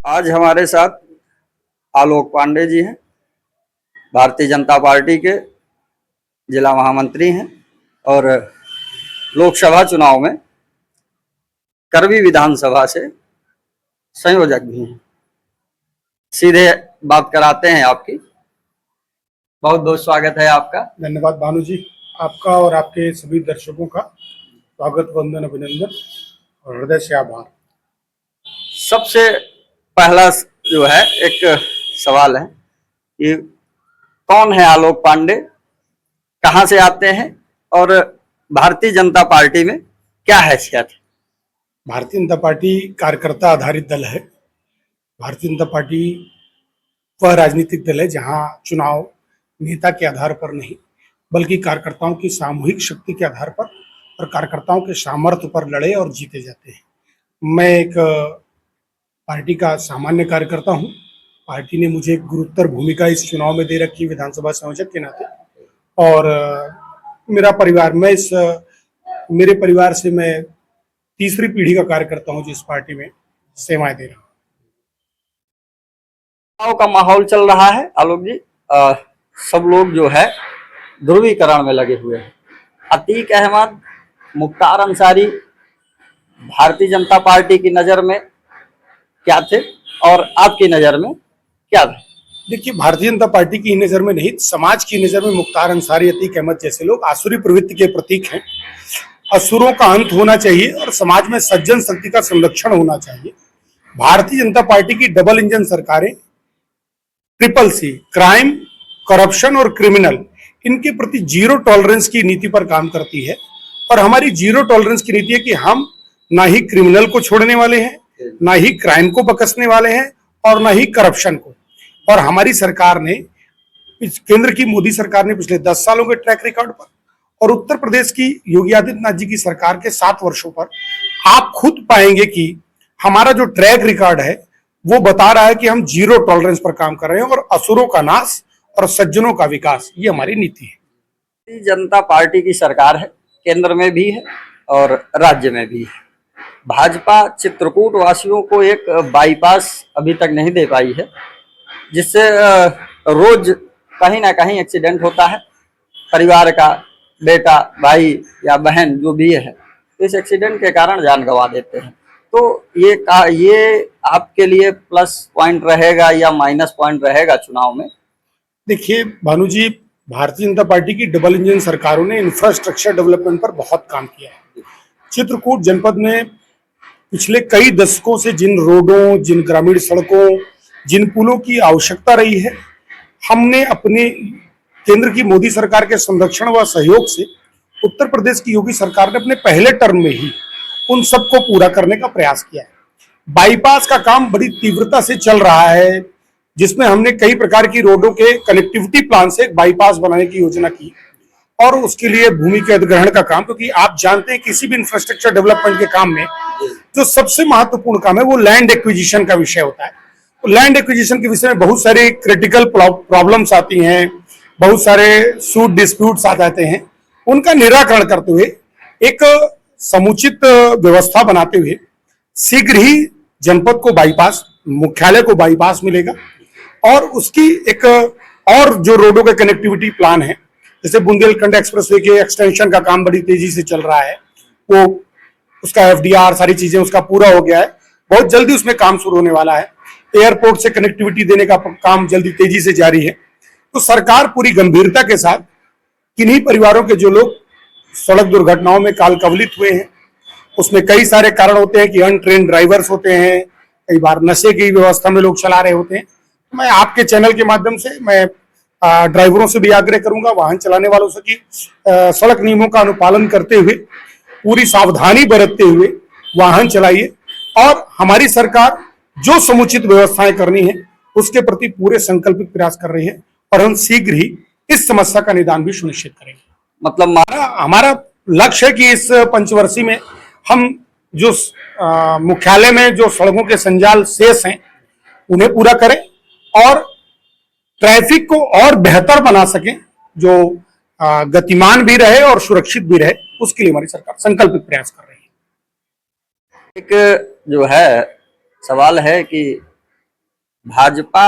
आज हमारे साथ आलोक पांडे जी हैं, भारतीय जनता पार्टी के जिला महामंत्री हैं और लोकसभा चुनाव में करवी विधानसभा से संयोजक भी हैं। सीधे बात कराते हैं आपकी। बहुत बहुत स्वागत है आपका। धन्यवाद भानु जी, आपका और आपके सभी दर्शकों का स्वागत, वंदन, अभिनंदन और हृदय से आभार। सबसे पहला जो है एक सवाल है कि कौन है आलोक पांडे, कहां से आते हैं और भारतीय जनता पार्टी में क्या हैसियत है? भारतीय जनता पार्टी कार्यकर्ता आधारित दल है। भारतीय जनता पार्टी वह राजनीतिक दल है जहां चुनाव नेता के आधार पर नहीं बल्कि कार्यकर्ताओं की सामूहिक शक्ति के आधार पर और कार्यकर्ताओं के सामर्थ्य पर लड़े और जीते जाते हैं। मैं एक पार्टी का सामान्य कार्यकर्ता हूं। पार्टी ने मुझे एक गुरुतर भूमिका इस चुनाव में दे रखी विधानसभा संयोजक के नाते, और मेरा परिवार, मेरे परिवार से मैं तीसरी पीढ़ी का कार्यकर्ता हूं जिस पार्टी में सेवाएं दे रहा हूं। का माहौल चल रहा है आलोक जी। सब लोग जो है ध्रुवीकरण में लगे हुए हैं। अतीक अहमद, मुख्तार अंसारी भारतीय जनता पार्टी की नजर में क्या थे और आपकी नजर में क्या थे? देखिए, भारतीय जनता पार्टी की नजर में नहीं, समाज की नजर में मुख्तार अंसारी, अतीक अहमद जैसे लोग आसुरी प्रवृत्ति के प्रतीक हैं। असुरों का अंत होना चाहिए और समाज में सज्जन शक्ति का संरक्षण होना चाहिए। भारतीय जनता पार्टी की डबल इंजन सरकारें ट्रिपल सी, क्राइम, करप्शन और क्रिमिनल, इनके प्रति जीरो टॉलरेंस की नीति पर काम करती है। और हमारी जीरो टॉलरेंस की नीति है कि हम ना ही क्रिमिनल को छोड़ने वाले हैं, ना ही क्राइम को बकसने वाले हैं और ना ही करप्शन को। और हमारी सरकार ने, केंद्र की मोदी सरकार ने पिछले 10 सालों के ट्रैक रिकॉर्ड पर और उत्तर प्रदेश की योगी आदित्यनाथ जी की सरकार के 7 वर्षों पर आप खुद पाएंगे कि हमारा जो ट्रैक रिकॉर्ड है वो बता रहा है कि हम जीरो टॉलरेंस पर काम कर रहे हैं और असुरों का नाश और सज्जनों का विकास, ये हमारी नीति है। भारतीय जनता पार्टी की सरकार है, केंद्र में भी है और राज्य में भी है। भाजपा चित्रकूट वासियों को एक बाईपास अभी तक नहीं दे पाई है, जिससे रोज कहीं ना कहीं एक्सीडेंट होता है। परिवार का बेटा, भाई या बहन जो भी है, इस एक्सीडेंट के कारण जान गंवा देते हैं। तो ये आपके लिए प्लस पॉइंट रहेगा या माइनस पॉइंट रहेगा चुनाव में? देखिए भानु जी, भारतीय जनता पार्टी की डबल इंजन सरकारों ने इंफ्रास्ट्रक्चर डेवलपमेंट पर बहुत काम किया है। चित्रकूट जनपद में पिछले कई दशकों से जिन रोडों, जिन ग्रामीण सड़कों, जिन पुलों की आवश्यकता रही है, हमने अपने केंद्र की मोदी सरकार के संरक्षण व सहयोग से उत्तर प्रदेश की योगी सरकार ने अपने पहले टर्म में ही उन सबको पूरा करने का प्रयास किया है। बाईपास का काम बड़ी तीव्रता से चल रहा है, जिसमें हमने कई प्रकार की रोडों के कनेक्टिविटी प्लान से एक बाईपास बनाने की योजना की और उसके लिए भूमि के अधिग्रहण का काम, क्योंकि आप जानते हैं किसी भी इंफ्रास्ट्रक्चर डेवलपमेंट के काम में जो सबसे महत्वपूर्ण काम है वो लैंड एक्विजिशन का विषय होता है। तो लैंड एक्विजिशन के विषय में बहुत सारी क्रिटिकल प्रॉब्लम्स आती हैं, बहुत सारे सूट डिस्प्यूट्स आ जाते हैं। उनका निराकरण करते हुए एक समुचित व्यवस्था बनाते हुए शीघ्र ही जनपद को बाईपास, मुख्यालय को बाईपास मिलेगा और उसकी एक और जो रोडों के कनेक्टिविटी प्लान है, जैसे बुंदेलखंड एक्सप्रेसवे के एक्सटेंशन का काम बड़ी तेजी से चल रहा है, वो उसका एफडीआर, सारी चीजें उसका पूरा हो गया है, बहुत जल्दी उसमें काम शुरू होने वाला है। एयरपोर्ट से कनेक्टिविटी देने का काम जल्दी तेजी से जारी है। तो सरकार पूरी गंभीरता के साथ किन्हीं परिवारों के जो लोग सड़क दुर्घटनाओं में काल कवलित हुए हैं, उसमें कई सारे कारण होते हैं कि अनट्रेन ड्राइवर्स होते हैं, कई बार नशे की व्यवस्था में लोग चला रहे होते हैं। मैं आपके चैनल के माध्यम से मैं ड्राइवरों से भी आग्रह करूंगा, वाहन चलाने वालों से, कि सड़क नियमों का अनुपालन करते हुए, पूरी सावधानी बरतते हुए वाहन चलाइए। और हमारी सरकार जो समुचित व्यवस्थाएं करनी है उसके प्रति पूरे संकल्पित प्रयास कर रही है और हम शीघ्र ही इस समस्या का निदान भी सुनिश्चित करेंगे। मतलब हमारा लक्ष्य है कि इस पंचवर्षीय में हम जो मुख्यालय में जो सड़कों के संजाल शेष हैं उन्हें पूरा करें और ट्रैफिक को और बेहतर बना सकें, जो गतिमान भी रहे और सुरक्षित भी रहे, उसके लिए हमारी सरकार संकल्पित प्रयास कर रही है। एक जो है सवाल है कि भाजपा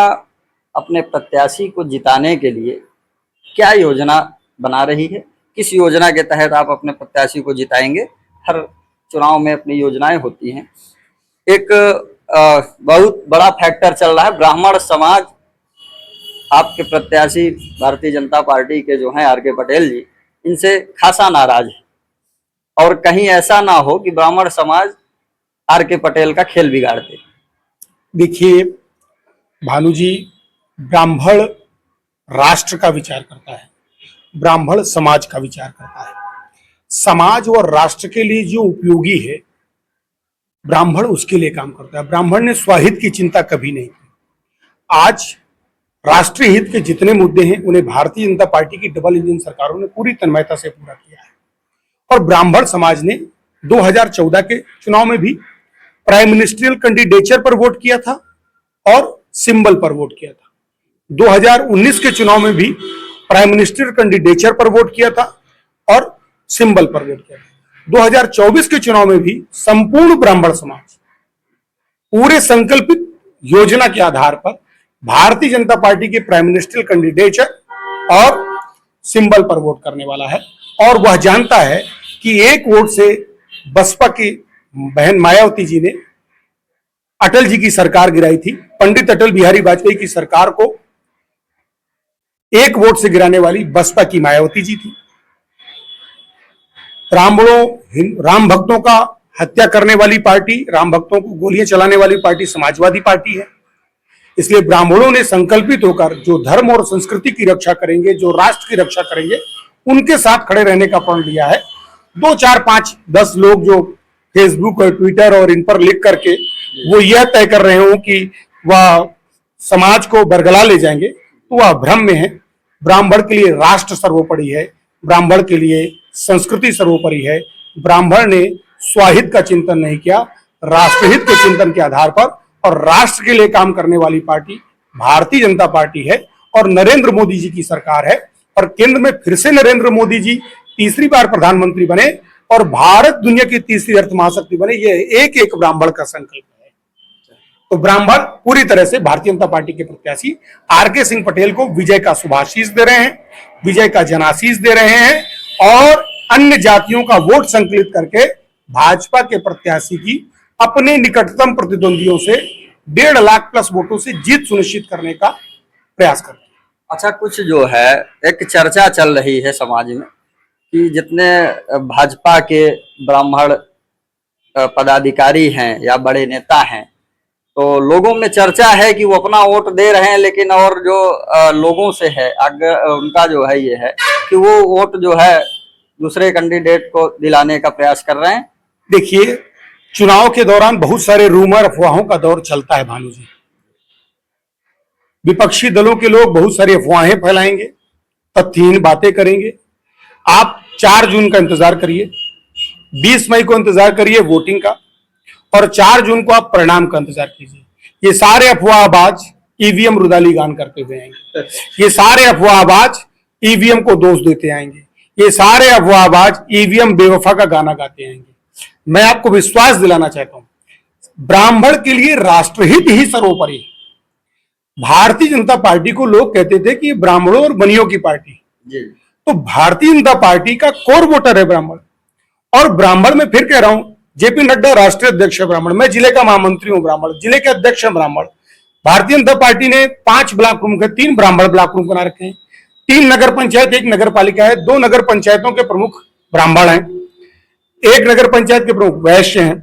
अपने प्रत्याशी को जिताने के लिए क्या योजना बना रही है? किस योजना के तहत आप अपने प्रत्याशी को जिताएंगे? हर चुनाव में अपनी योजनाएं होती हैं। एक बहुत बड़ा फैक्टर चल रहा है, ब्राह्मण समाज आपके प्रत्याशी भारतीय जनता पार्टी के जो हैं आर.के. पटेल जी, इनसे खासा नाराज है और कहीं ऐसा ना हो कि ब्राह्मण समाज आर.के. पटेल का खेल बिगाड़ दे। देखिए भानु जी, ब्राह्मण राष्ट्र का विचार करता है, ब्राह्मण समाज का विचार करता है। समाज और राष्ट्र के लिए जो उपयोगी है, ब्राह्मण उसके लिए काम करता है। ब्राह्मण ने स्वहित की चिंता कभी नहीं की। आज राष्ट्रीय हित के जितने मुद्दे हैं उन्हें भारतीय जनता पार्टी की डबल इंजन सरकारों ने पूरी तन्मयता से पूरा किया है। और ब्राह्मण समाज ने 2014 के चुनाव में भी प्राइम मिनिस्ट्रियल कैंडिडेचर पर वोट किया था और सिंबल पर वोट किया था। 2019 के चुनाव में भी प्राइम मिनिस्टर कैंडिडेचर पर वोट किया था और सिंबल पर वोट किया था। 2024 के चुनाव में भी संपूर्ण ब्राह्मण समाज पूरे संकल्पित योजना के आधार पर भारतीय जनता पार्टी के प्राइम मिनिस्टर कैंडिडेचर और सिंबल पर वोट करने वाला है। और वह जानता है कि एक वोट से बसपा की बहन मायावती जी ने अटल जी की सरकार गिराई थी। पंडित अटल बिहारी वाजपेयी की सरकार को एक वोट से गिराने वाली बसपा की मायावती जी थी। राम भक्तों का हत्या करने वाली पार्टी, राम भक्तों को गोलियां चलाने वाली पार्टी समाजवादी पार्टी है। इसलिए ब्राह्मणों ने संकल्पित होकर जो धर्म और संस्कृति की रक्षा करेंगे, जो राष्ट्र की रक्षा करेंगे, उनके साथ खड़े रहने का प्रण लिया है। 2, 4, 5, 10 लोग जो फेसबुक और ट्विटर और इन पर लिख करके वो यह तय कर रहे हो कि वह समाज को बरगला ले जाएंगे, तो वह भ्रम में है। ब्राह्मण के लिए राष्ट्र सर्वोपरि है, ब्राह्मण के लिए संस्कृति सर्वोपरि है। ब्राह्मण ने स्वहित का चिंतन नहीं किया, राष्ट्रहित के चिंतन के आधार पर, और राष्ट्र के लिए काम करने वाली पार्टी भारतीय जनता पार्टी है और नरेंद्र मोदी जी की सरकार है। और केंद्र में फिर से नरेंद्र मोदी जी तीसरी बार प्रधानमंत्री बने और भारत दुनिया की तीसरी अर्थ महाशक्ति बने, यह एक एक ब्राह्मण का संकल्प है। तो ब्राह्मण पूरी तरह से भारतीय जनता पार्टी के प्रत्याशी आर.के. सिंह पटेल को विजय का शुभाशीष दे रहे हैं, विजय का जनाशीष दे रहे हैं और अन्य जातियों का वोट संकलित करके भाजपा के प्रत्याशी की अपने निकटतम प्रतिद्वंदियों से 1.5 लाख प्लस वोटों से जीत सुनिश्चित करने का प्रयास करते हैं। अच्छा, कुछ जो है एक चर्चा चल रही है समाज में कि जितने भाजपा के ब्राह्मण पदाधिकारी हैं या बड़े नेता हैं, तो लोगों में चर्चा है कि वो अपना वोट दे रहे हैं, लेकिन और जो लोगों से है उनका जो है ये है कि वो वोट जो है दूसरे कैंडिडेट को दिलाने का प्रयास कर रहे हैं। देखिए, चुनाव के दौरान बहुत सारे रूमर, अफवाहों का दौर चलता है भानु जी। विपक्षी दलों के लोग बहुत सारी अफवाहें फैलाएंगे, तथ्यहीन बातें करेंगे। आप 4 जून का इंतजार करिए, 20 मई को इंतजार करिए वोटिंग का, और 4 जून को आप परिणाम का इंतजार कीजिए। ये सारे अफवाहबाज ईवीएम रुदाली गान करते हुए आएंगे, ये सारे अफवाहबाज ईवीएम को दोष देते आएंगे, ये सारे अफवाहबाज ईवीएम बेवफा का गाना गाते आएंगे। मैं आपको विश्वास दिलाना चाहता हूं, ब्राह्मण के लिए राष्ट्रहित ही सर्वोपरि है। भारतीय जनता पार्टी को लोग कहते थे कि ब्राह्मणों और बनियों की पार्टी जी। तो भारतीय जनता पार्टी का कोर वोटर है ब्राह्मण, और ब्राह्मण में फिर कह रहा हूं, जेपी नड्डा राष्ट्रीय अध्यक्ष है ब्राह्मण, मैं जिले का महामंत्री हूं ब्राह्मण, जिले के अध्यक्ष है ब्राह्मण। भारतीय जनता पार्टी ने 5 ब्लॉक प्रमुख है, 3 ब्राह्मण ब्लॉक प्रमुख बना रखे हैं, 3 नगर पंचायत, 1 नगर पालिका है, 2 नगर पंचायतों के प्रमुख ब्राह्मण हैं, 1 नगर पंचायत के प्रमुख वैश्य हैं।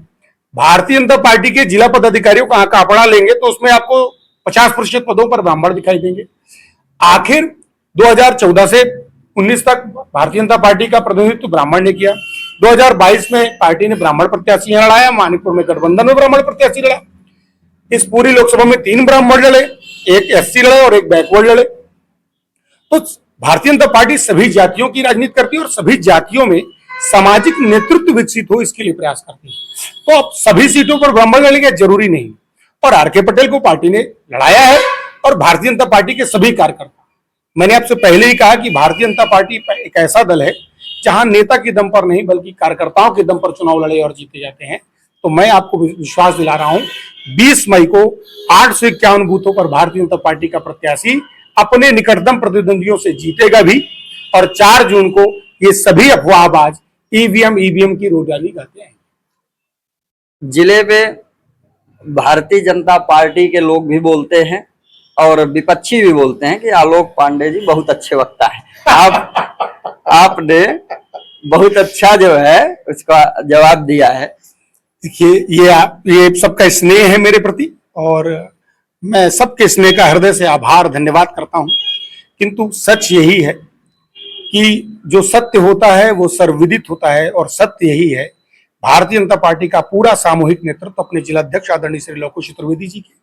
भारतीय जनता पार्टी के जिला पदाधिकारियों का आंकड़ा लेंगे तो उसमें आपको 50% पदों पर ब्राह्मण दिखाई देंगे। आखिर 2014 से 19 तक भारतीय जनता पार्टी का प्रतिनिधित्व ब्राह्मण ने किया। 2022 में पार्टी ने ब्राह्मण प्रत्याशी लड़ाया, मानिकपुर में गठबंधन में ब्राह्मण प्रत्याशी लड़ा। इस पूरी लोकसभा में 3 ब्राह्मण लड़े, 1 एससी लड़े और 1 बैकवर्ड लड़े। तो भारतीय जनता पार्टी सभी जातियों की राजनीति करती है और सभी जातियों में सामाजिक नेतृत्व विकसित हो, इसके लिए प्रयास करती है। तो अब सभी सीटों पर ब्राह्मण लड़ेंगे जरूरी नहीं, और आर.के. पटेल को पार्टी ने लड़ाया है और भारतीय जनता पार्टी के सभी कार्यकर्ता, मैंने आपसे पहले ही कहा कि भारतीय जनता पार्टी एक ऐसा दल है जहां नेता के दम पर नहीं बल्कि कार्यकर्ताओं के दम पर चुनाव लड़े और जीते जाते हैं। तो मैं आपको विश्वास दिला रहा हूं 20 मई को 851 बूथों पर भारतीय जनता पार्टी का प्रत्याशी अपने निकटतम प्रतिद्वंदियों से जीतेगा भी, और 4 जून को ये सभी अफवाहबाज ईवीएम की रोडाली गाते हैं। जिले में भारतीय जनता पार्टी के लोग भी बोलते हैं और विपक्षी भी बोलते हैं कि आलोक पांडे जी बहुत अच्छे वक्ता है। आपने बहुत अच्छा जो है उसका जवाब दिया है। देखिए, ये सबका स्नेह है मेरे प्रति, और मैं सबके स्नेह का हृदय से आभार धन्यवाद करता हूं। किंतु सच यही है कि जो सत्य होता है वो सर्वविदित होता है, और सत्य यही है भारतीय जनता पार्टी का पूरा सामूहिक नेतृत्व अपने जिला अध्यक्ष आदरणीय श्री लवकुश चतुर्वेदी जी के,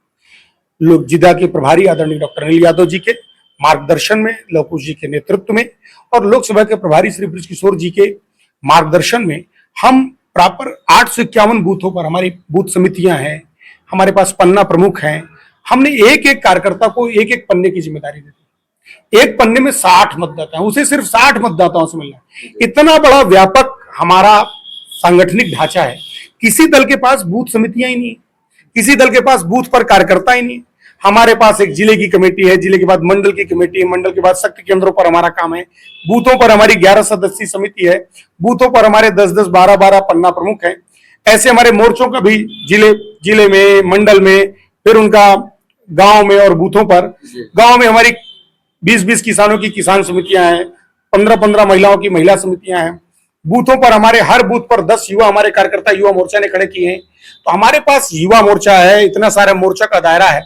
लोक जिला के प्रभारी आदरणीय डॉक्टर अनिल यादव जी के मार्गदर्शन में, लवकुश जी के नेतृत्व में, और लोकसभा के प्रभारी श्री ब्रिज किशोर जी के मार्गदर्शन में हम प्रॉपर 851 बूथों पर, हमारी बूथ समितियां हैं, हमारे पास पन्ना प्रमुख हैं, हमने एक एक कार्यकर्ता को एक एक पन्ने की जिम्मेदारी दी। एक पन्ने में 60 मतदाता है, उसे सिर्फ 60 मतदाताओं से मिलना है। इतना बड़ा व्यापक हमारा सांगठनिक ढांचा है। किसी दल के पास बूथ समितियां ही नहीं, किसी दल के पास बूथ पर कार्यकर्ता ही नहीं। हमारे पास एक जिले की कमेटी है, जिले के बाद मंडल की कमेटी है, मंडल के बाद शक्ति केंद्रों पर हमारा काम है, बूथों पर हमारी 11 सदस्यीय समिति है, बूथों पर हमारे 10-10, 12-12 पन्ना प्रमुख हैं। ऐसे हमारे मोर्चों का भी जिले में, मंडल में, फिर उनका गांव में, और बूथों पर, गांव में हमारी 20-20 किसानों की किसान समितियां हैं, 15-15 महिलाओं की महिला समितियां हैं। बूथों पर हमारे हर बूथ पर 10 युवा हमारे कार्यकर्ता युवा मोर्चा ने खड़े किए हैं। तो हमारे पास युवा मोर्चा है, इतना सारा मोर्चा का दायरा है,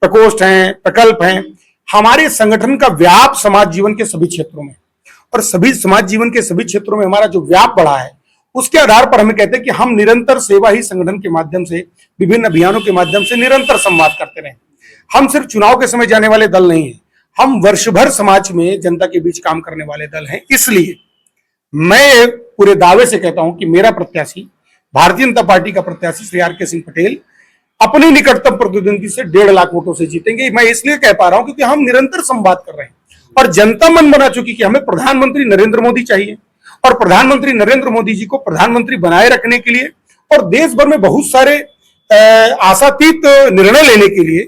प्रकोष्ठ हैं, प्रकल्प हैं। हमारे संगठन का व्याप समाज जीवन के सभी क्षेत्रों में, और सभी समाज जीवन के सभी क्षेत्रों में हमारा जो व्याप बढ़ा है, उसके आधार पर हमें कहते हैं कि हम निरंतर सेवा ही संगठन के माध्यम से, विभिन्न अभियानों के माध्यम से निरंतर संवाद करते रहे। हम सिर्फ चुनाव के समय जाने वाले दल नहीं है, हम वर्ष भर समाज में जनता के बीच काम करने वाले दल हैं। इसलिए मैं पूरे दावे से कहता हूं कि मेरा प्रत्याशी, भारतीय जनता पार्टी का प्रत्याशी श्री आर के सिंह पटेल अपने निकटतम प्रतिद्वंदी से 1.5 लाख वोटों से जीतेंगे। मैं इसलिए कह पा रहा हूं क्योंकि हम निरंतर संवाद कर रहे हैं, और जनता मन बना चुकी कि हमें प्रधानमंत्री नरेंद्र मोदी चाहिए, और प्रधानमंत्री नरेंद्र मोदी जी को प्रधानमंत्री बनाए रखने के लिए और देश भर में बहुत सारे आशातीत निर्णय लेने के लिए,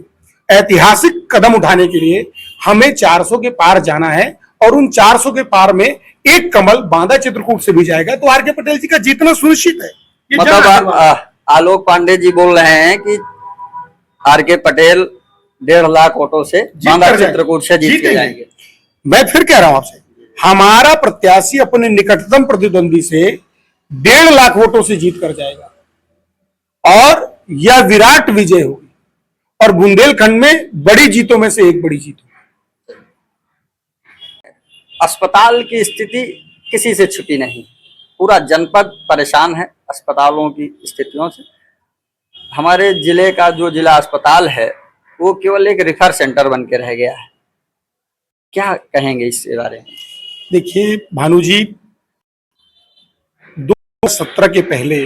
ऐतिहासिक कदम उठाने के लिए हमें 400 के पार जाना है, और उन 400 के पार में एक कमल बांदा चित्रकूट से भी जाएगा, तो आर के पटेल जी का जीतना सुनिश्चित है। मतलब आलोक पांडे जी बोल रहे हैं कि आर के पटेल 1.5 लाख वोटों से बांदा चित्रकूट से जीत के जाएंगे। मैं फिर कह रहा हूं आपसे, हमारा प्रत्याशी अपने निकटतम प्रतिद्वंदी से 1.5 लाख वोटों से जीत कर जाएगा, और यह विराट विजय होगी, और बुंदेलखंड में बड़ी जीतों में से एक बड़ी जीत होगी। अस्पताल की स्थिति किसी से छुपी नहीं, पूरा जनपद परेशान है अस्पतालों की स्थितियों से। हमारे जिले का जो जिला अस्पताल है वो केवल एक रेफर सेंटर बन के रह गया है। क्या कहेंगे इसके बारे में? देखिए भानु जी, 2017 के पहले,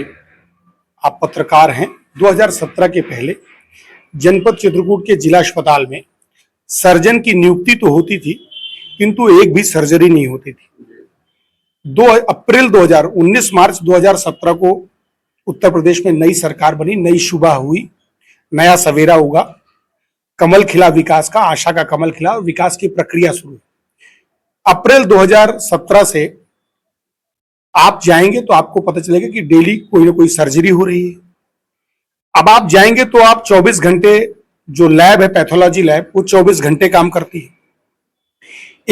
आप पत्रकार हैं, 2017 के पहले जनपद चित्रकूट के जिला अस्पताल में सर्जन की नियुक्ति तो होती थी, किंतु एक भी सर्जरी नहीं होती थी। 19 मार्च 2017 को उत्तर प्रदेश में नई सरकार बनी, नई सुबह हुई, नया सवेरा उगा, कमल खिला विकास का, आशा का कमल खिला, और विकास की प्रक्रिया शुरू। अप्रैल 2017 से आप जाएंगे तो आपको पता चलेगा कि डेली कोई ना कोई सर्जरी हो रही है। अब आप जाएंगे तो आप 24 घंटे, जो लैब है पैथोलॉजी लैब, वो 24 घंटे काम करती है।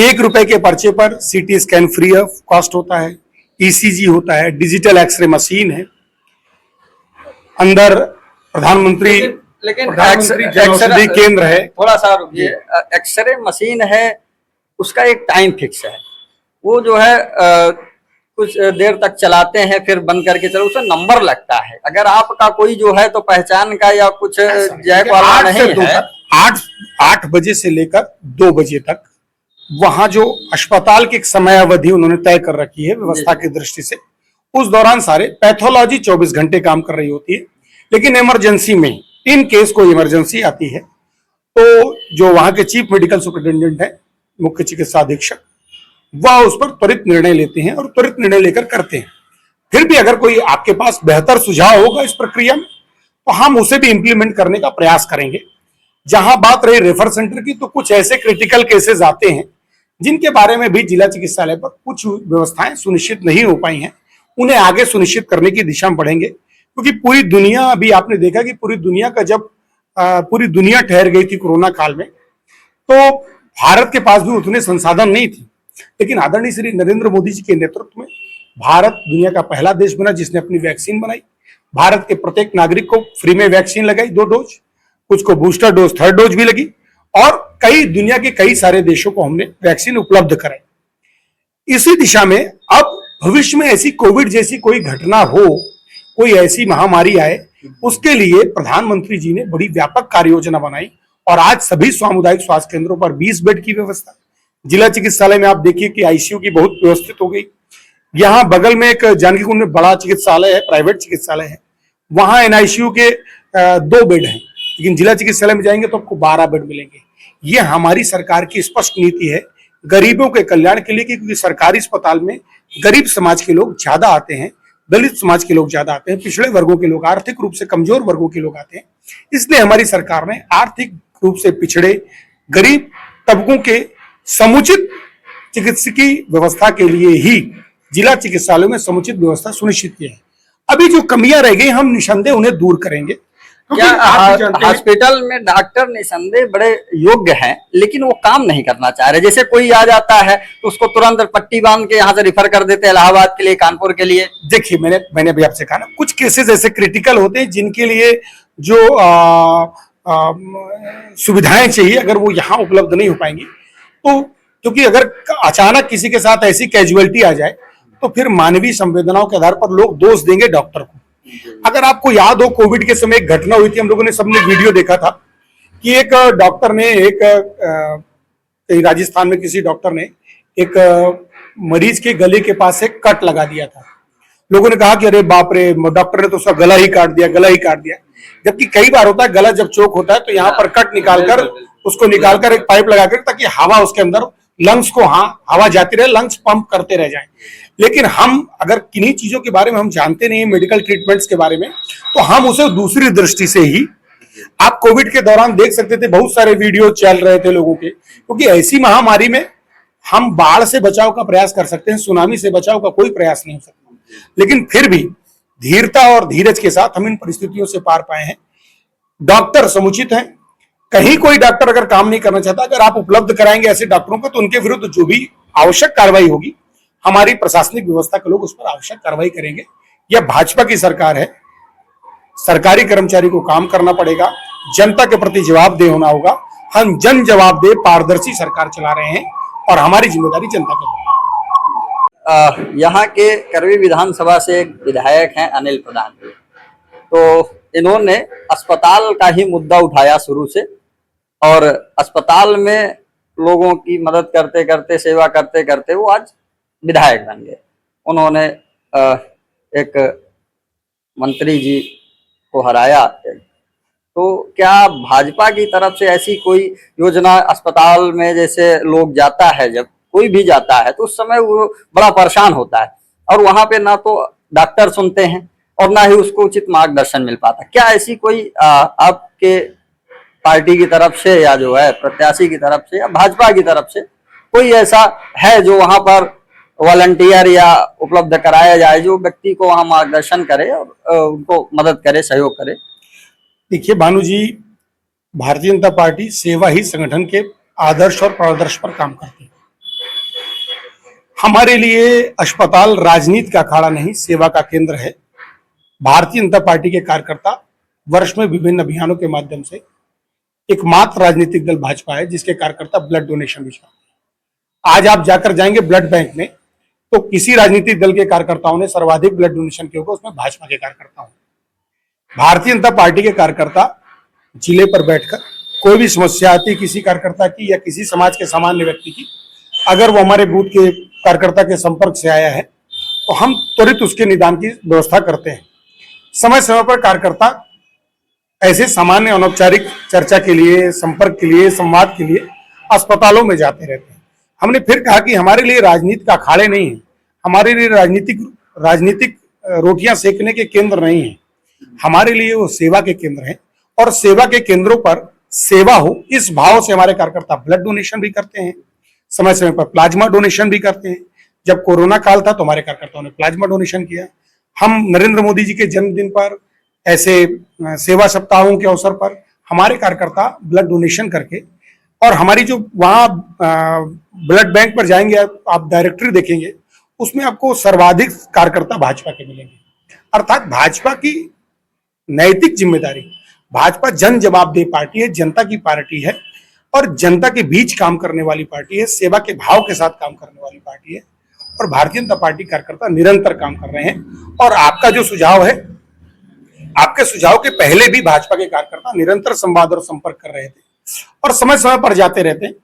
1 रुपए के पर्चे पर CT scan free of cost होता है, ईसीजी होता है, डिजिटल एक्सरे मशीन है, अंदर प्रधानमंत्री एक्सरे केंद्र है। थोड़ा सा रुकिए, एक्सरे मशीन है, उसका एक टाइम फिक्स है, वो जो है कुछ देर तक चलाते हैं, फिर बंद करके चलो, उसमें नंबर लगता है। अगर आपका कोई जो है तो पहचान का या कुछ जैक वाला नहीं है, 8 बजे से लेकर 2 बजे तक वहां जो अस्पताल की एक समय अवधि उन्होंने तय कर रखी है व्यवस्था की दृष्टि से, उस दौरान सारे पैथोलॉजी 24 घंटे काम कर रही होती है। लेकिन इमरजेंसी में, इन केस कोई इमरजेंसी आती है, तो जो वहां के चीफ मेडिकल सुपरिटेंडेंट है, मुख्य चिकित्सा अधीक्षक, वह उस पर त्वरित निर्णय लेते हैं और त्वरित निर्णय लेकर करते हैं। फिर भी अगर कोई आपके पास बेहतर सुझाव होगा इस प्रक्रिया में तो हम उसे भी इंप्लीमेंट करने का प्रयास करेंगे। जहां बात रही रेफर सेंटर की, तो कुछ ऐसे क्रिटिकल केसेस आते हैं जिनके बारे में भी जिला चिकित्सालय पर कुछ व्यवस्थाएं सुनिश्चित नहीं हो पाई हैं, उन्हें आगे सुनिश्चित करने की दिशा में बढ़ेंगे। क्योंकि पूरी दुनिया, अभी आपने देखा कि पूरी दुनिया का जब पूरी दुनिया ठहर गई थी कोरोना काल में, तो भारत के पास भी उतने संसाधन नहीं थे, लेकिन आदरणीय श्री नरेंद्र मोदी जी के नेतृत्व में भारत दुनिया का पहला देश बना जिसने अपनी वैक्सीन बनाई। भारत के प्रत्येक नागरिक को फ्री में वैक्सीन लगाई, 2 डोज, कुछ को बूस्टर डोज, 3rd डोज भी लगी, और कई दुनिया के कई सारे देशों को हमने वैक्सीन उपलब्ध कराई। इसी दिशा में अब भविष्य में ऐसी कोविड जैसी कोई घटना हो, कोई ऐसी महामारी आए, उसके लिए प्रधानमंत्री जी ने बड़ी व्यापक कार्य योजना बनाई और आज सभी सामुदायिक स्वास्थ्य केंद्रों पर 20 बेड की व्यवस्था। जिला चिकित्सालय में आप देखिए कि आईसीयू की बहुत व्यवस्थित हो गई। यहाँ बगल में एक जानकी कुंड में बड़ा चिकित्सालय है, प्राइवेट चिकित्सालय है, वहां एनआईसीयू के 2 बेड हैं, लेकिन जिला चिकित्सालय में जाएंगे तो आपको 12 बेड मिलेंगे। ये हमारी सरकार की स्पष्ट नीति है गरीबों के कल्याण के लिए, क्योंकि सरकारी अस्पताल में गरीब समाज के लोग ज्यादा आते हैं, दलित समाज के लोग ज्यादा आते हैं, पिछड़े वर्गों के लोग, आर्थिक रूप से कमजोर वर्गों के लोग आते हैं। इसलिए हमारी सरकार ने आर्थिक रूप से पिछड़े गरीब तबकों के समुचित चिकित्सकीय व्यवस्था के लिए ही जिला चिकित्सालयों में समुचित व्यवस्था सुनिश्चित की है। अभी जो कमियां रह गई हम निसंदेह उन्हें दूर करेंगे। क्या हॉस्पिटल में डॉक्टर निसंदेह बड़े योग्य हैं, लेकिन वो काम नहीं करना चाह रहे? जैसे कोई आ जाता है तो उसको तुरंत पट्टी बांध के यहाँ से रिफर कर देते हैं इलाहाबाद के लिए, कानपुर के लिए। देखिए, मैंने अभी आपसे कहा ना, कुछ केसेस ऐसे क्रिटिकल होते हैं जिनके लिए जो सुविधाएं चाहिए अगर वो यहाँ उपलब्ध नहीं हो पाएंगी, तो क्योंकि अगर अचानक किसी के साथ ऐसी कैजुअलिटी आ जाए तो फिर मानवीय संवेदनाओं के आधार पर लोग दोष देंगे डॉक्टर को। अगर आपको याद हो, कोविड के समय एक घटना हुई थी, हम लोगों ने सबने वीडियो देखा था कि एक डॉक्टर ने कहीं राजस्थान में किसी डॉक्टर ने एक मरीज के गले के पास एक कट लगा दिया था। लोगों ने कहा कि अरे बाप रे, डॉक्टर ने तो उसका गला ही काट दिया। जबकि कई बार होता है, गला जब चोक होता है तो यहाँ पर कट निकालकर उसको निकालकर एक पाइप लगाकर, ताकि हवा उसके अंदर, लंग्स को हवा जाती रहे, लंग्स पंप करते रह जाएं। लेकिन हम अगर किन्हीं चीजों के बारे में हम जानते नहीं, मेडिकल ट्रीटमेंट्स के बारे में, तो हम उसे दूसरी दृष्टि से ही, आप कोविड के दौरान देख सकते थे बहुत सारे वीडियो चल रहे थे लोगों के, क्योंकि ऐसी महामारी में हम बाढ़ से बचाव का प्रयास कर सकते हैं, सुनामी से बचाव का कोई प्रयास नहीं हो सकता, लेकिन फिर भी धीरता और धीरज के साथ हम इन परिस्थितियों से पार पाए हैं। डॉक्टर समुचित हैं, कहीं कोई डॉक्टर अगर काम नहीं करना चाहता, अगर आप उपलब्ध कराएंगे ऐसे डॉक्टरों को, तो उनके विरुद्ध जो भी आवश्यक कार्रवाई होगी, हमारी प्रशासनिक व्यवस्था के लोग उस पर आवश्यक कार्रवाई करेंगे। यह भाजपा की सरकार है, सरकारी कर्मचारी को काम करना पड़ेगा, जनता के प्रति जवाबदेह होना होगा। हम जन जवाबदेह पारदर्शी सरकार चला रहे हैं और हमारी जिम्मेदारी जनता के प्रति। यहाँ के करवी विधानसभा से एक विधायक हैं अनिल प्रधान, तो इन्होंने अस्पताल का ही मुद्दा उठाया शुरू से, और अस्पताल में लोगों की मदद करते करते, सेवा करते करते वो आज विधायक बन गए। उन्होंने एक मंत्री जी को हराया। तो क्या भाजपा की तरफ से ऐसी कोई योजना अस्पताल में, जैसे लोग जाता है, जब कोई भी जाता है तो उस समय वो बड़ा परेशान होता है, और वहां पे ना तो डॉक्टर सुनते हैं और ना ही उसको उचित मार्गदर्शन मिल पाता, क्या ऐसी कोई आपके पार्टी की तरफ से, या जो है प्रत्याशी की तरफ से, या भाजपा की तरफ से कोई ऐसा है जो वहां पर वॉलंटियर या उपलब्ध कराया जाए, जो व्यक्ति को वहां मार्गदर्शन करे और उनको मदद करे, सहयोग करे? देखिए भानु जी, भारतीय जनता पार्टी सेवा ही संगठन के आदर्श और प्रदर्श पर काम करती है। हमारे लिए अस्पताल राजनीति का अखाड़ा नहीं, सेवा का केंद्र है। भारतीय जनता पार्टी के कार्यकर्ता वर्ष में विभिन्न अभियानों के माध्यम से, एकमात्र राजनीतिक दल भाजपा है जिसके कार्यकर्ता ब्लड डोनेशन भी करते हैं। आज आप जाकर जाएंगे ब्लड बैंक में, तो किसी राजनीतिक दल के कार्यकर्ताओं ने सर्वाधिक ब्लड डोनेशन किया होगा, उसमें भाजपा के कार्यकर्ता होंगे। भारतीय जनता पार्टी के कार्यकर्ता जिले पर बैठकर कोई भी समस्या आती किसी कार्यकर्ता की या किसी समाज के सामान्य व्यक्ति की, अगर वो हमारे बूथ के कार्यकर्ता के संपर्क से आया है तो हम त्वरित उसके निदान की व्यवस्था करते हैं। समय समय पर कार्यकर्ता ऐसे सामान्य अनौपचारिक चर्चा के लिए, संपर्क के लिए, संवाद के लिए अस्पतालों में जाते रहते हैं। हमने फिर कहा कि हमारे लिए राजनीति का अखाड़े नहीं है, हमारे लिए राजनीतिक रोटियां सेकने के केंद्र नहीं है, हमारे लिए वो सेवा के केंद्र हैं। और सेवा के केंद्रों पर सेवा हो इस भाव से हमारे कार्यकर्ता ब्लड डोनेशन भी करते हैं, समय समय पर प्लाज्मा डोनेशन भी करते हैं। जब कोरोना काल था तो हमारे कार्यकर्ताओं ने प्लाज्मा डोनेशन किया। हम नरेंद्र मोदी जी के जन्मदिन पर, ऐसे सेवा सप्ताहों के अवसर पर हमारे कार्यकर्ता ब्लड डोनेशन करके, और हमारी जो वहाँ ब्लड बैंक पर जाएंगे आप डायरेक्टरी देखेंगे, उसमें आपको सर्वाधिक कार्यकर्ता भाजपा के मिलेंगे। अर्थात भाजपा की नैतिक जिम्मेदारी, भाजपा जन जवाबदेह पार्टी है, जनता की पार्टी है और जनता के बीच काम करने वाली पार्टी है, सेवा के भाव के साथ काम करने वाली पार्टी है। और भारतीय जनता पार्टी कार्यकर्ता निरंतर काम कर रहे हैं। और आपका जो सुझाव है, आपके सुझाव के पहले भी भाजपा के कार्यकर्ता निरंतर संवाद और संपर्क कर रहे थे और समय समय पर जाते रहते हैं।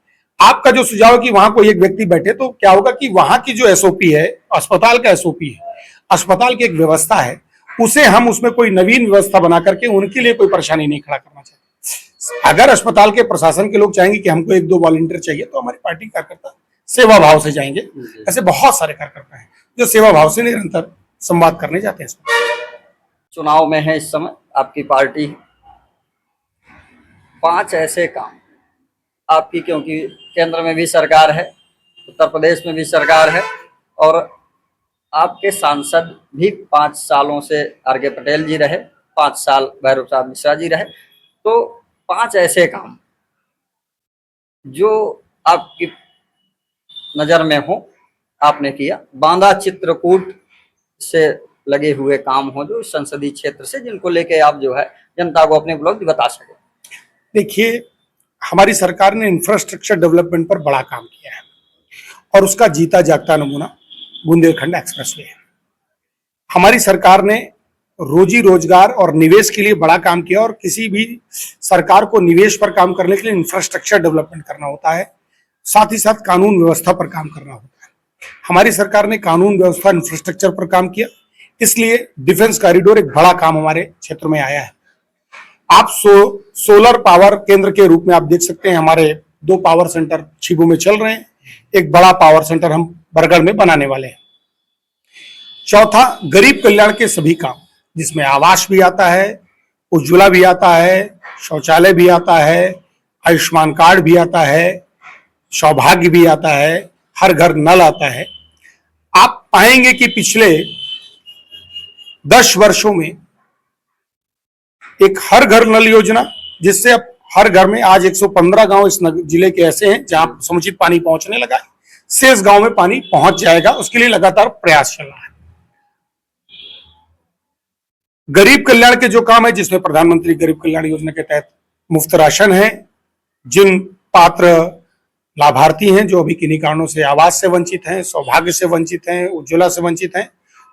आपका जो सुझाव है कि वहां कोई एक व्यक्ति बैठे, तो क्या होगा कि वहां की जो एसओपी है, अस्पताल का एसओपी है, अस्पताल की एक व्यवस्था है, उसे हम उसमें कोई नवीन व्यवस्था बना करके उनके लिए कोई परेशानी नहीं खड़ा करना चाहते। अगर अस्पताल के प्रशासन के लोग चाहेंगे कि हमको 1-2 वॉलंटियर चाहिए, तो हमारी पार्टी कार्यकर्ता सेवा भाव से जाएंगे। ऐसे बहुत सारे कार्यकर्ता हैं जो सेवा भाव से निरंतर संवाद करने जाते हैं। चुनाव में है इस समय आपकी पार्टी, 5 ऐसे काम आपकी, क्योंकि केंद्र में भी सरकार है, उत्तर प्रदेश में भी सरकार है और आपके सांसद भी 5 सालों से आर.के. पटेल जी रहे, 5 साल भैरव प्रसाद मिश्रा जी रहे। तो 5 ऐसे काम जो आपकी नज़र में हो, आपने किया। बांदा चित्रकूट से लगे हुए काम हो जो संसदीय क्षेत्र से, जिनको लेके आप जो है जनता को अपने उपलब्धि बता सके। देखिए, हमारी सरकार ने इंफ्रास्ट्रक्चर डेवलपमेंट पर बड़ा काम किया है और उसका जीता जागता नमूना बुंदेलखंड एक्सप्रेसवे है। हमारी सरकार ने रोजी रोजगार और निवेश के लिए बड़ा काम किया और किसी भी सरकार को निवेश पर काम करने के लिए इंफ्रास्ट्रक्चर डेवलपमेंट करना होता है, साथ ही साथ कानून व्यवस्था पर काम करना होता है। हमारी सरकार ने कानून व्यवस्था इंफ्रास्ट्रक्चर पर काम किया, इसलिए डिफेंस कॉरिडोर एक बड़ा काम हमारे क्षेत्र में आया है। आप सोलर पावर केंद्र के रूप में आप देख सकते हैं, हमारे 2 पावर सेंटर छिबू में चल रहे हैं, एक बड़ा पावर सेंटर हम बरगढ़ में बनाने वाले हैं। चौथा, गरीब कल्याण के सभी काम, जिसमें आवास भी आता है, उज्ज्वला भी आता है, शौचालय भी आता है, आयुष्मान कार्ड भी आता है, सौभाग्य भी आता है, हर घर नल आता है। आप पाएंगे कि पिछले 10 वर्षों में एक हर घर नल योजना, जिससे अब हर घर में आज 115 गांव इस जिले के ऐसे हैं जहां समुचित पानी पहुंचने लगा है। शेष गांव में पानी पहुंच जाएगा, उसके लिए लगातार प्रयास चल रहा है। गरीब कल्याण के जो काम है, जिसमें प्रधानमंत्री गरीब कल्याण योजना के तहत मुफ्त राशन है, जिन पात्र लाभार्थी हैं जो अभी किन्हीं कारणों से आवास से वंचित हैं, सौभाग्य से वंचित हैं, उज्ज्वला से वंचित हैं,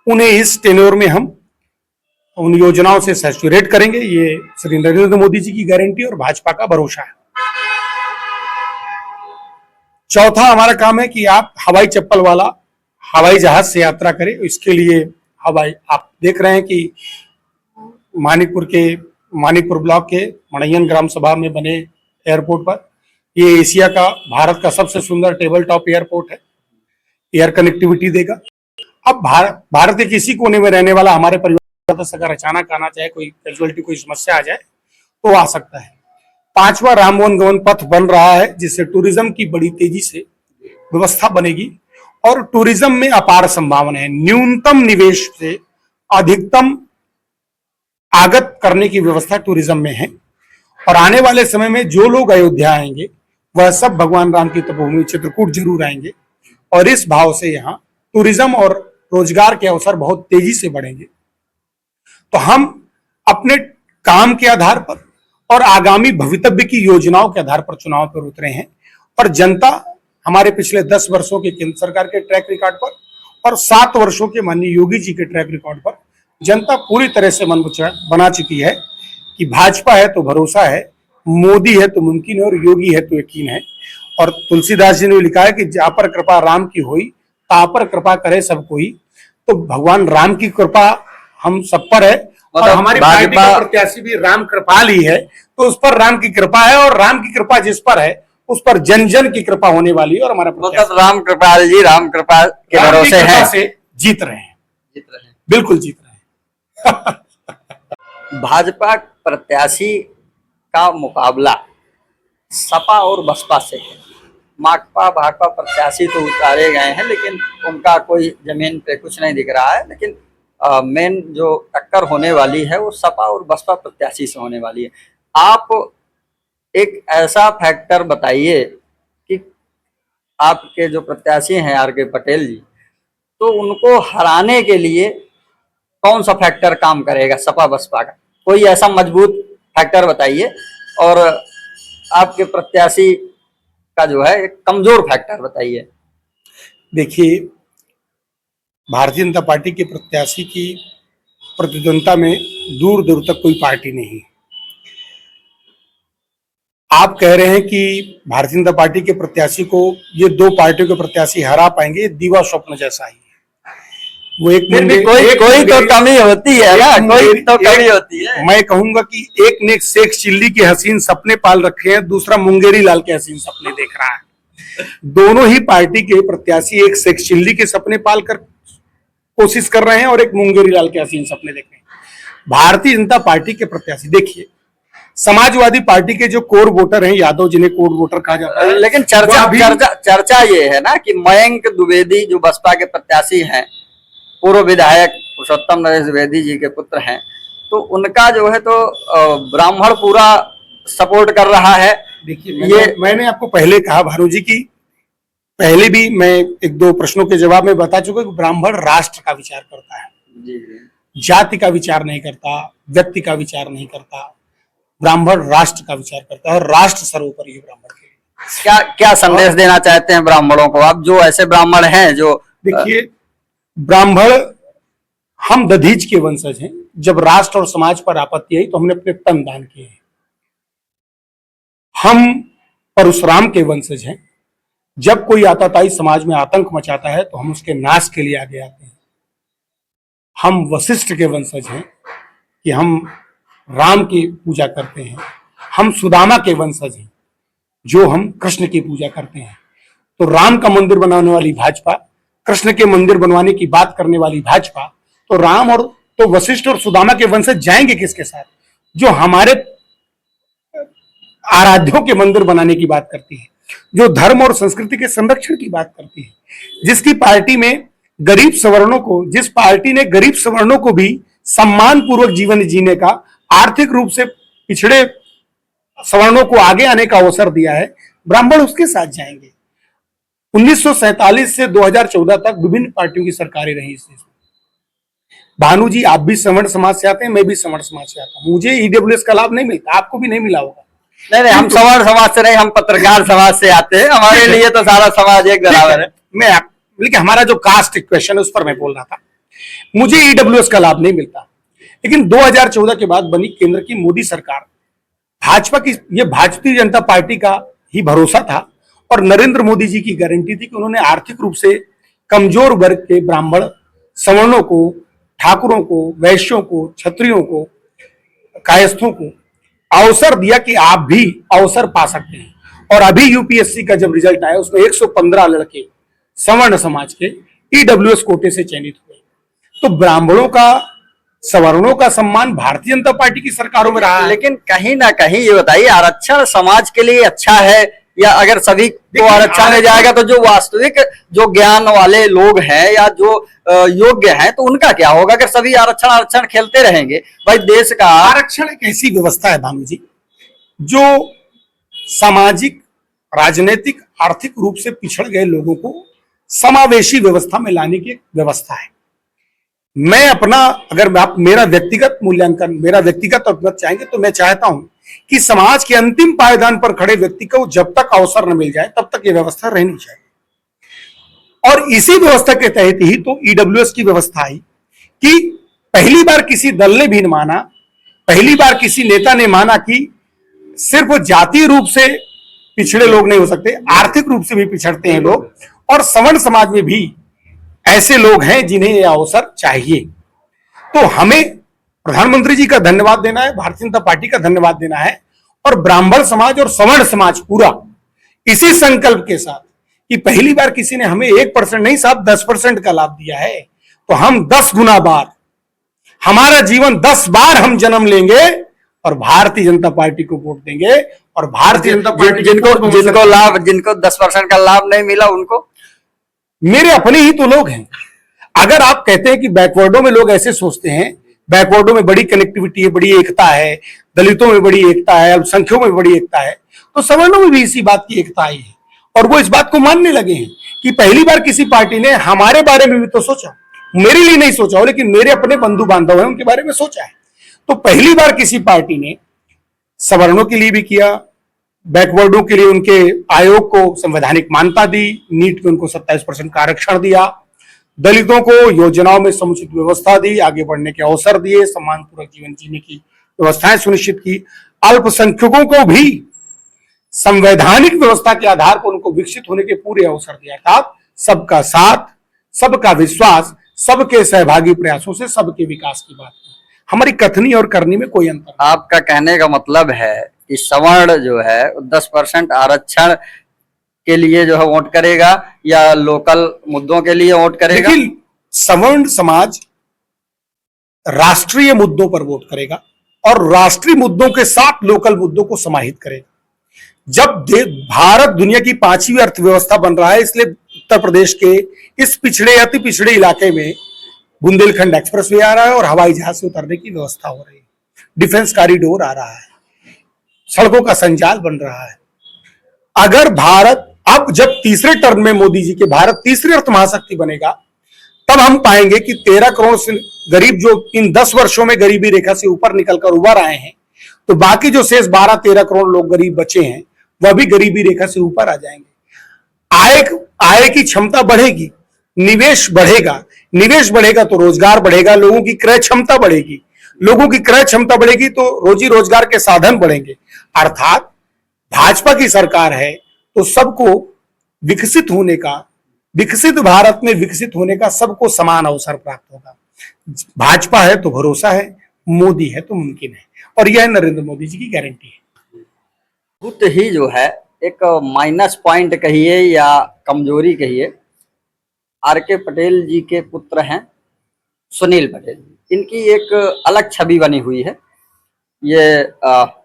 उन्हें इस टेन्योर में हम उन योजनाओं से सैचुरेट करेंगे। ये श्री नरेंद्र मोदी जी की गारंटी और भाजपा का भरोसा है। चौथा हमारा काम है कि आप हवाई चप्पल वाला हवाई जहाज से यात्रा करें। इसके लिए आप देख रहे हैं कि मानिकपुर ब्लॉक के मणैयन ग्राम सभा में बने एयरपोर्ट पर, ये एशिया का, भारत का सबसे सुंदर टेबल टॉप एयरपोर्ट है, एयर कनेक्टिविटी देगा। अब भारत के किसी कोने में रहने वाला हमारे परिवार अगर अचानक आना चाहे, कोई कैजुअलिटी, कोई समस्या आ जाए, तो आ सकता है। 5वां रामवन गमन पथ बन रहा है, जिससे टूरिज्म की बड़ी तेजी से व्यवस्था बनेगी और टूरिज्म में अपार संभावना है। न्यूनतम निवेश से अधिकतम आगत करने की व्यवस्था टूरिज्म में है और आने वाले समय में जो लोग अयोध्या आएंगे वह सब भगवान राम की तपोभूमि चित्रकूट जरूर आएंगे और इस भाव से यहाँ टूरिज्म और रोजगार के अवसर बहुत तेजी से बढ़ेंगे। तो हम अपने काम के आधार पर और आगामी भवितव्य की योजनाओं के आधार पर चुनाव पर उतरे हैं और जनता हमारे पिछले 10 वर्षों के केंद्र सरकार के ट्रैक रिकॉर्ड पर और 7 वर्षों के माननीय योगी जी के ट्रैक रिकॉर्ड पर जनता पूरी तरह से मन बना चुकी है कि भाजपा है तो भरोसा है, मोदी है तो मुमकिन है और योगी है तो यकीन है। और तुलसीदास जी ने लिखा है कि जा पर कृपा राम की होई, ता पर कृपा करे सब कोई। तो भगवान राम की कृपा हम सब पर है और हमारी पार्टी का प्रत्याशी भी राम कृपाल ही है, तो उस पर राम की कृपा है और राम की कृपा जिस पर है उस पर जन जन की कृपा होने वाली है और हमारा राम कृपाल जी राम कृपा के भरोसे है, जीत रहे हैं। बिल्कुल जीत रहे हैं। भाजपा प्रत्याशी का मुकाबला सपा और बसपा से है। माकपा भाकपा प्रत्याशी तो उतारे गए हैं, लेकिन उनका कोई जमीन पे कुछ नहीं दिख रहा है। लेकिन मेन जो टक्कर होने वाली है वो सपा और बसपा प्रत्याशी से होने वाली है। आप एक ऐसा फैक्टर बताइए कि आपके जो प्रत्याशी हैं आर के पटेल जी, तो उनको हराने के लिए कौन सा फैक्टर काम करेगा सपा बसपा का? कोई ऐसा मजबूत फैक्टर बताइए। और आपके प्रत्याशी का जो है एक कमजोर फैक्टर बताइए। देखिए, भारतीय जनता पार्टी के प्रत्याशी की प्रतिद्वंदता में दूर दूर तक कोई पार्टी नहीं। आप कह रहे हैं कि भारतीय जनता पार्टी के प्रत्याशी को ये दो पार्टियों के प्रत्याशी हरा पाएंगे, ये दीवा स्वप्न जैसा ही है। वो एक फिर भी कोई तो कमी होती है ना, कोई तो कमी होती है। मैं कहूंगा कि एक ने शेख चिल्ली के हसीन सपने पाल रखे हैं, दूसरा मुंगेरी लाल के हसीन सपने देख रहा है। दोनों ही पार्टी के प्रत्याशी एक शेख चिल्ली के सपने पाल कर कोशिश कर रहे हैं और एक मुंगेरी लाल के हसीन सपने देख रहे हैं। भारतीय जनता पार्टी के प्रत्याशी, देखिए, समाजवादी पार्टी के जो कोर वोटर हैं, यादव जिन्हें कोर वोटर कहा जाता है, लेकिन चर्चा ये है ना कि मयंक द्विवेदी जो बसपा के प्रत्याशी हैं, पूर्व विधायक पुरुषोत्तम नरेश द्विवेदी जी के पुत्र हैं, तो उनका जो है तो ब्राह्मण पूरा सपोर्ट कर रहा है। देखिए, मैंने आपको पहले कहा भानु जी की, पहले भी मैं एक दो प्रश्नों के जवाब में बता चुका कि ब्राह्मण राष्ट्र का विचार करता है, जाति का विचार नहीं करता, व्यक्ति का विचार नहीं करता। ब्राह्मण राष्ट्र का विचार करता है और राष्ट्र सर्वोपरि है ब्राह्मण के लिए। क्या क्या संदेश देना चाहते हैं ब्राह्मणों को आप, जो ऐसे ब्राह्मण हैं जो? देखिए, ब्राह्मण हम दधीच के वंशज हैं। जब राष्ट्र और समाज पर आपत्ति आई तो हमने अपने तन दान किए हैं। हम परशुराम के वंशज हैं। जब कोई आताताई समाज में आतंक मचाता है तो हम उसके नाश के लिए आगे आते हैं। हम वशिष्ठ के वंशज हैं कि हम राम की पूजा करते हैं। हम सुदामा के वंशज हैं जो हम कृष्ण की पूजा करते हैं। तो राम का मंदिर बनाने वाली भाजपा, कृष्ण के मंदिर बनवाने की बात करने वाली भाजपा, तो राम और तो वशिष्ठ और सुदामा के वंशज जाएंगे किसके साथ? जो हमारे आराध्यों के मंदिर बनाने की बात करती है, जो धर्म और संस्कृति के संरक्षण की बात करती है, जिसकी पार्टी में गरीब सवर्णों को, जिस पार्टी ने गरीब सवर्णों को भी सम्मान पूर्वक जीवन जीने का, आर्थिक रूप से पिछड़े सवर्णों को आगे आने का अवसर दिया है, ब्राह्मण उसके साथ जाएंगे। 1947 से 2014 तक विभिन्न पार्टियों की सरकारें रही इस देश में। भानु जी, आप भी सवर्ण समाज से आते हैं, मैं भी सवर्ण समाज से आता हूं। मुझे ईडब्ल्यूएस का लाभ नहीं मिलता, आपको भी नहीं मिला होगा। नहीं, हम सवर्ण समाज से नहीं, हम पत्रकार समाज से आते हैं। हमारे लिए तो सारा समाज एक बराबर है। लेकिन हमारा जो कास्ट क्वेश्चन है उस पर मैं बोल रहा था। मुझे ईडब्ल्यूएस का लाभ नहीं मिलता, लेकिन 2014 के बाद बनी केंद्र की मोदी सरकार, भाजपा की, ये भारतीय जनता पार्टी का ही भरोसा था और नरेंद्र मोदी जी की गारंटी थी कि उन्होंने आर्थिक रूप से कमजोर वर्ग के ब्राह्मण, सवर्णों को, ठाकुरों को, वैश्यों को, क्षत्रियों को, कायस्थों को अवसर दिया कि आप भी अवसर पा सकते हैं। और अभी यूपीएससी का जब रिजल्ट आया उसमें 115 लड़के सवर्ण समाज के ईडब्ल्यूएस कोटे से चयनित हुए। तो ब्राह्मणों का, सवर्णों का सम्मान भारतीय जनता पार्टी की सरकारों में रहा है। लेकिन कहीं ना कहीं ये बताइए, आरक्षण समाज के लिए अच्छा है या अगर सभी को आरक्षण मिल जाएगा तो जो वास्तविक, जो ज्ञान वाले लोग हैं या जो योग्य हैं, तो उनका क्या होगा अगर सभी आरक्षण खेलते रहेंगे? भाई, देश का आरक्षण एक ऐसी व्यवस्था है भानु जी, जो सामाजिक, राजनीतिक, आर्थिक रूप से पिछड़ गए लोगों को समावेशी व्यवस्था में लाने की व्यवस्था है। मैं अपना, अगर आप मेरा व्यक्तिगत मूल्यांकन, मेरा व्यक्तिगत मत चाहेंगे तो मैं चाहता हूं कि समाज के अंतिम पायदान पर खड़े व्यक्ति को जब तक अवसर न मिल जाए तब तक ये व्यवस्था रहनी चाहिए। और इसी व्यवस्था के तहत ही तो ईडब्ल्यूएस की व्यवस्था आई कि पहली बार किसी दल ने भी न माना, पहली बार किसी नेता ने माना कि सिर्फ जातीय रूप से पिछड़े लोग नहीं हो सकते, आर्थिक रूप से भी पिछड़ते हैं लोग, और सवर्ण समाज में भी ऐसे लोग हैं जिन्हें यह अवसर चाहिए। तो हमें प्रधानमंत्री जी का धन्यवाद देना है, भारतीय जनता पार्टी का धन्यवाद देना है, और ब्राह्मण समाज और सवर्ण समाज पूरा इसी संकल्प के साथ कि पहली बार किसी ने हमें 1% नहीं साहब 10% का लाभ दिया है, तो हम 10 गुना बार हमारा जीवन 10 बार हम जन्म लेंगे और भारतीय जनता पार्टी को वोट देंगे। और भारतीय जनता पार्टी जिनको 10% का लाभ नहीं मिला उनको, मेरे अपने ही तो लोग हैं। अगर आप कहते हैं कि बैकवर्डों में लोग ऐसे सोचते हैं, बैकवर्डों में बड़ी कनेक्टिविटी है, बड़ी एकता है, दलितों में बड़ी एकता है, अल्पसंख्यकों में बड़ी एकता है, तो सवर्णों में भी इसी बात की एकता आई है। और वो इस बात को मानने लगे हैं कि पहली बार किसी पार्टी ने हमारे बारे में भी तो सोचा, मेरे लिए नहीं सोचा हो, लेकिन मेरे अपने बंधु बांधव हैं उनके बारे में सोचा है। तो पहली बार किसी पार्टी ने सवर्णों के लिए भी किया, बैकवर्डों के लिए उनके आयोग को संवैधानिक मान्यता दी, नीट में उनको 27% का आरक्षण दिया, दलितों को योजनाओं में समुचित व्यवस्था दी, आगे बढ़ने के अवसर दिए, सम्मानपूर्वक जीवन जीने की व्यवस्थाएं सुनिश्चित की, अल्पसंख्यकों को भी संवैधानिक व्यवस्था के आधार पर उनको विकसित होने के पूरे अवसर दिया। अर्थात सबका साथ, सबका विश्वास, सबके सहभागी प्रयासों से सबके विकास की बात है। हमारी कथनी और करनी में कोई अंतर नहीं। आपका कहने का मतलब है कि सवर्ण जो है 10% आरक्षण के लिए जो है वोट करेगा या लोकल मुद्दों के लिए वोट करेगा? लेकिन सवर्ण समाज राष्ट्रीय मुद्दों पर वोट करेगा और राष्ट्रीय मुद्दों के साथ लोकल मुद्दों को समाहित करेगा। जब भारत दुनिया की 5वीं अर्थव्यवस्था बन रहा है, इसलिए उत्तर प्रदेश के इस पिछड़े अति पिछड़े इलाके में बुंदेलखंड एक्सप्रेस वे आ रहा है और हवाई जहाज से उतरने की व्यवस्था हो रही है, डिफेंस कॉरिडोर आ रहा है, सड़कों का संजाल बन रहा है। अगर भारत अब जब तीसरे टर्म में मोदी जी के भारत तीसरी अर्थ महाशक्ति बनेगा, तब हम पाएंगे कि 13 करोड़ से गरीब जो इन 10 वर्षों में गरीबी रेखा से ऊपर निकलकर उभर आए हैं, तो बाकी जो शेष 12-13 करोड़ लोग गरीब बचे हैं वह भी गरीबी रेखा से ऊपर आ जाएंगे। आय की क्षमता बढ़ेगी, निवेश बढ़ेगा, निवेश बढ़ेगा तो रोजगार बढ़ेगा, लोगों की क्रय क्षमता बढ़ेगी, लोगों की क्रय क्षमता बढ़ेगी तो रोजी रोजगार के साधन बढ़ेंगे। अर्थात भाजपा की सरकार है तो सबको विकसित होने का, विकसित भारत में विकसित होने का सबको समान अवसर प्राप्त होगा। भाजपा है तो भरोसा है, मोदी है तो मुमकिन है, और यह नरेंद्र मोदी जी की गारंटी है। बहुत ही जो है एक माइनस पॉइंट कहिए या कमजोरी कहिए, आर.के. पटेल जी के पुत्र हैं सुनील पटेल, इनकी एक अलग छवि बनी हुई है। ये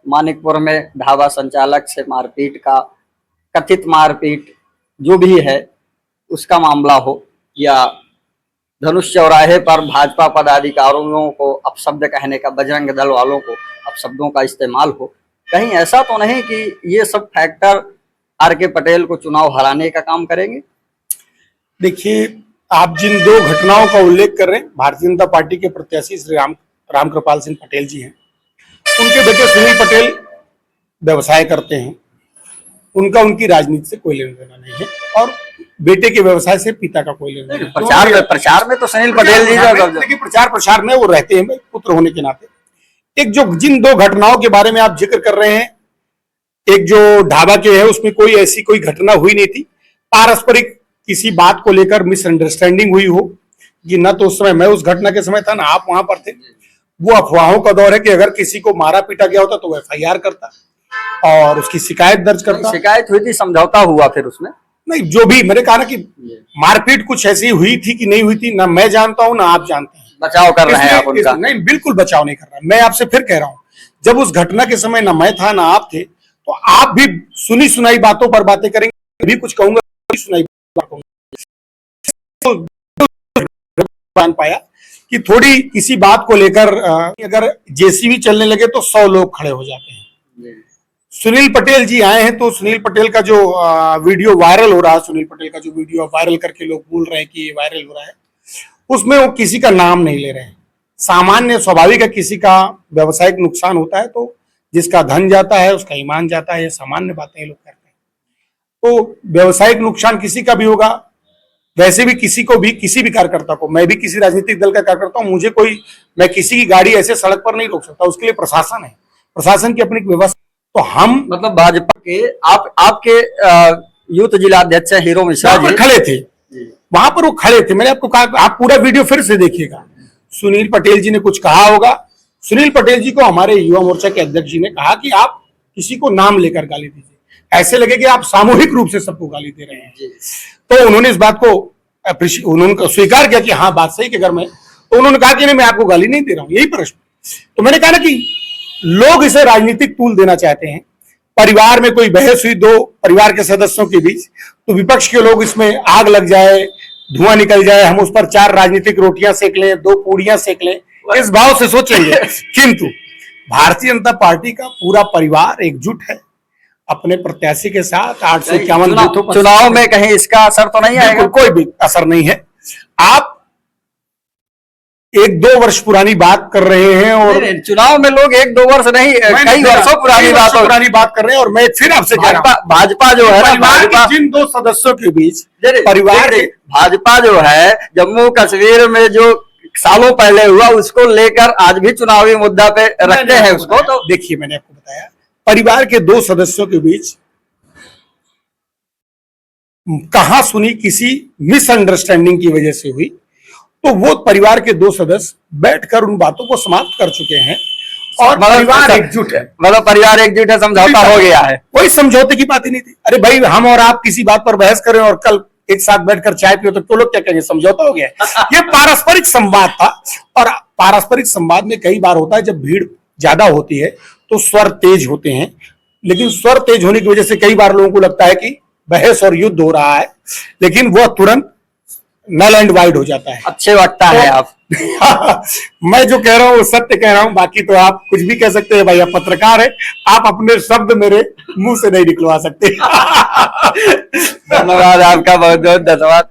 मानिकपुर में ढाबा संचालक से मारपीट का, कथित मारपीट जो भी है उसका मामला हो, या धनुष चौराहे पर भाजपा पदाधिकारियों को अपशब्द कहने का, बजरंग दल वालों को अपशब्दों का इस्तेमाल हो, कहीं ऐसा तो नहीं कि ये सब फैक्टर आर.के. पटेल को चुनाव हराने का काम करेंगे? देखिए, आप जिन 2 घटनाओं का उल्लेख कर रहे हैं, भारतीय जनता पार्टी के प्रत्याशी श्री रामकृपाल सिंह पटेल जी हैं, उनके बेटे सुनील पटेल व्यवसाय करते हैं, उनका उनकी राजनीति से कोई लेना देना नहीं है, और बेटे के व्यवसाय से पिता का कोई लेना नहीं। प्रचार में तो सुनील पटेल जी, देखिए प्रचार प्रसार में वो रहते हैं पुत्र होने के नाते। एक जो जिन 2 घटनाओं के बारे में आप जिक्र कर रहे हैं, एक जो ढाबा के है उसमें कोई ऐसी कोई घटना हुई नहीं थी, पारस्परिक किसी बात को लेकर मिसअंडरस्टैंडिंग हुई हो, कि न तो उस समय मैं उस घटना के समय था ना आप वहां पर थे। वो अफवाहों का दौर है कि अगर किसी को मारा पीटा गया होता तो वो FIR करता और उसकी शिकायत दर्ज करता। शिकायत हुई थी, समझौता हुआ फिर उसमें? नहीं, जो भी मैंने कहा ना कि मारपीट कुछ ऐसी हुई थी कि नहीं हुई थी, ना मैं जानता हूं ना आप जानते हैं। बचाव कर रहे हैं आप उनका? नहीं, बिल्कुल बचाव नहीं कर रहा। मैं आपसे फिर कह रहा हूं, जब उस घटना के समय ना मैं था ना आप थे, तो आप भी सुनी सुनाई बातों पर बातें करेंगे, भी कुछ कहूंगा सुनाई पाया कि थोड़ी किसी बात को लेकर अगर JCB चलने लगे तो 100 लोग खड़े हो जाते हैं। सुनील पटेल जी आए हैं तो सुनील पटेल का जो वीडियो वायरल हो रहा है, सुनील पटेल का जो वीडियो वायरल करके लोग बोल रहे हैं कि ये वायरल हो रहा है, उसमें वो किसी का नाम नहीं ले रहे हैं। सामान्य स्वाभाविक है, किसी का व्यवसायिक नुकसान होता है तो जिसका धन जाता है उसका ईमान जाता है, ये सामान्य बातें लोग करते हैं। तो व्यवसायिक नुकसान किसी का भी होगा, वैसे भी किसी को भी, किसी भी कार्यकर्ता को, मैं भी किसी राजनीतिक दल का कार्यकर्ता हूं, मुझे कोई, मैं किसी की गाड़ी ऐसे सड़क पर नहीं रोक सकता, उसके लिए प्रशासन है, प्रशासन की अपनी व्यवस्था। तो हम मतलब भाजपा के आपके यूथ जिला अध्यक्ष हीरो मिश्रा जी खड़े थे, वहां पर वो खड़े थे। मैंने आपको कहा, आप पूरा वीडियो फिर से देखिएगा। सुनील पटेल जी ने कुछ कहा होगा, सुनील पटेल जी को हमारे युवा मोर्चा के अध्यक्ष जी ने कहा कि आप किसी को नाम लेकर गाली दीजिए, ऐसे लगे कि आप सामूहिक रूप से सबको गाली दे रहे हैं। तो उन्होंने इस बात को उन्होंने स्वीकार किया कि हाँ बात सही, कि अगर मैं तो उन्होंने कहा कि नहीं मैं आपको गाली नहीं दे रहा हूं, यही प्रश्न। तो मैंने कहा ना कि लोग इसे राजनीतिक टूल देना चाहते हैं। परिवार में कोई बहस हुई दो परिवार के सदस्यों के बीच, तो विपक्ष के लोग इसमें आग लग जाए, धुआं निकल जाए, हम उस पर 4 राजनीतिक रोटियां सेक लें, 2 पूड़ियां सेक लें, इस भाव से सोचेंगे। किंतु भारतीय जनता पार्टी का पूरा परिवार एकजुट है अपने प्रत्याशी के साथ। 851 बूथों पर चुनाव में कहीं इसका असर तो नहीं आएगा? कोई भी असर नहीं है। आप 1-2 वर्ष पुरानी बात कर रहे हैं और नहीं, चुनाव में लोग 1-2 वर्ष नहीं, कई वर्षों पुरानी बात कर रहे हैं। और मैं फिर आपसे कह रहा हूं, भाजपा जो है परिवार के जिन 2 सदस्यों के बीच परिवार भाजपा जो है जम्मू कश्मीर में जो सालों पहले हुआ उसको लेकर आज भी चुनावी मुद्दा पे रखते हैं उसको। तो देखिए मैंने आपको बताया परिवार के 2 सदस्यों के बीच कहां सुनी किसी मिसअंडरस्टैंडिंग की वजह से हुई, तो वो परिवार के 2 सदस्य बैठकर उन बातों को समाप्त कर चुके हैं और परिवार एकजुट है। मतलब परिवार एकजुट है, समझौता हो गया है। कोई समझौते की बात ही नहीं थी। अरे भाई हम और आप किसी बात पर बहस करें और कल एक साथ बैठकर चाय पियो तो लोग क्या कहेंगे, समझौता हो गया। ये पारस्परिक संवाद था। और पारस्परिक संवाद में कई बार होता है जब भीड़ ज्यादा होती है तो स्वर तेज होते हैं, लेकिन स्वर तेज होने की वजह से कई बार लोगों को लगता है कि बहस और युद्ध हो रहा है, लेकिन वह तुरंत नल एंड वाइड हो जाता है। अच्छे वक्ता है आप। मैं जो कह रहा हूँ वो सत्य कह रहा हूँ, बाकी तो आप कुछ भी कह सकते हैं भाई, आप पत्रकार है, आप अपने शब्द मेरे मुंह से नहीं निकलवा सकते। धन्यवाद आपका, बहुत बहुत धन्यवाद।